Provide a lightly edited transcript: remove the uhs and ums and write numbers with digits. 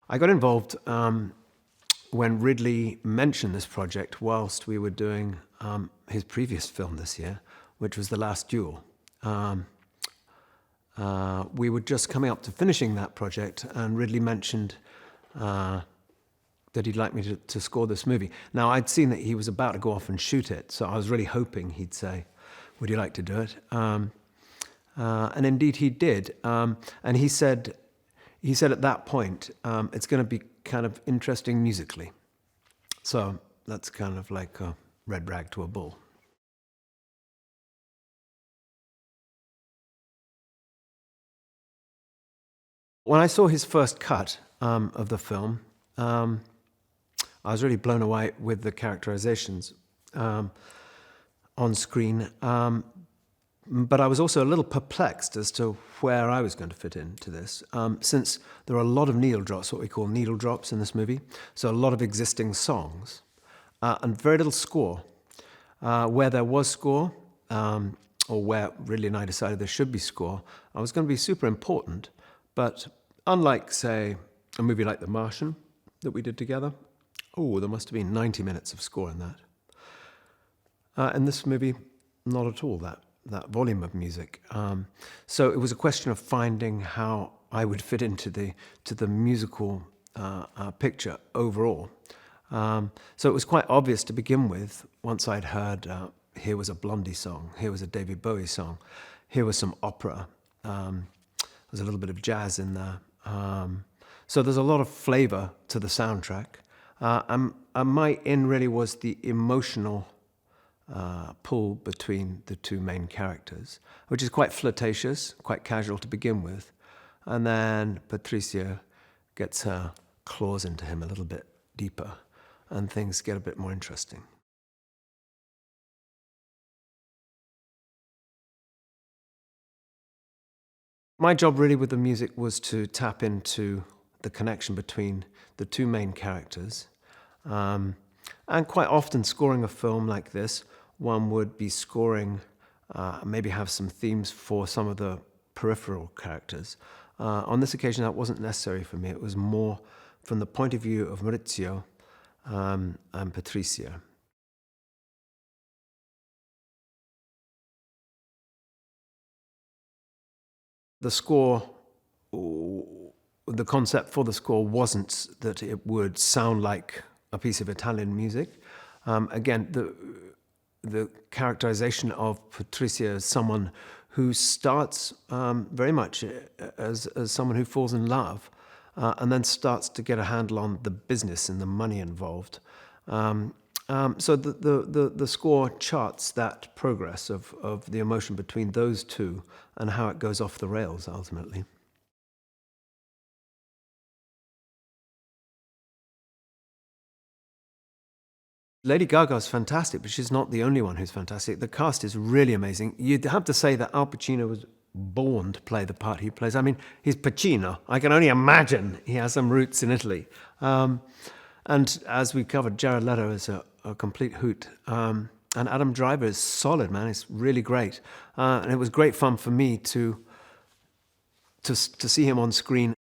I got involved when Ridley mentioned this project whilst we were doing his previous film this year, which was The Last Duel. We were just coming up to finishing that project, and Ridley mentioned that he'd like me to score this movie. Now, I'd seen that he was about to go off and shoot it, so I was really hoping he'd say, would you like to do it? And indeed he did. And he said at that point, it's going to be kind of interesting musically. So that's kind of like a red rag to a bull. When I saw his first cut of the film, I was really blown away with the characterizations on screen. But I was also a little perplexed as to where I was going to fit into this, since there are a lot of needle drops, what we call needle drops in this movie, so a lot of existing songs, and very little score. Where there was score, or where Ridley and I decided there should be score, I was going to be super important, but unlike, say, a movie like The Martian that we did together, there must have been 90 minutes of score in that. In this movie, not at all that volume of music. So it was a question of finding how I would fit into the musical picture overall. So it was quite obvious to begin with, once I'd heard here was a Blondie song, here was a David Bowie song, here was some opera, there's a little bit of jazz in there. So there's a lot of flavor to the soundtrack. And my in really was the emotional pull between the two main characters, which is quite flirtatious, quite casual to begin with. And then Patricia gets her claws into him a little bit deeper, and things get a bit more interesting. My job really with the music was to tap into the connection between the two main characters. And quite often scoring a film like this, one would be scoring, maybe have some themes for some of the peripheral characters. On this occasion, that wasn't necessary for me. It was more from the point of view of Maurizio and Patricia. The score, the concept for the score wasn't that it would sound like a piece of Italian music. Again, the characterization of Patricia as someone who starts very much as someone who falls in love and then starts to get a handle on the business and the money involved. So the score charts that progress of the emotion between those two and how it goes off the rails ultimately. Lady Gaga's fantastic, but she's not the only one who's fantastic. The cast is really amazing. You'd have to say that Al Pacino was born to play the part he plays. I mean, he's Pacino. I can only imagine he has some roots in Italy. And as we covered, Jared Leto is a complete hoot. And Adam Driver is solid, man. It's really great. And it was great fun for me to see him on screen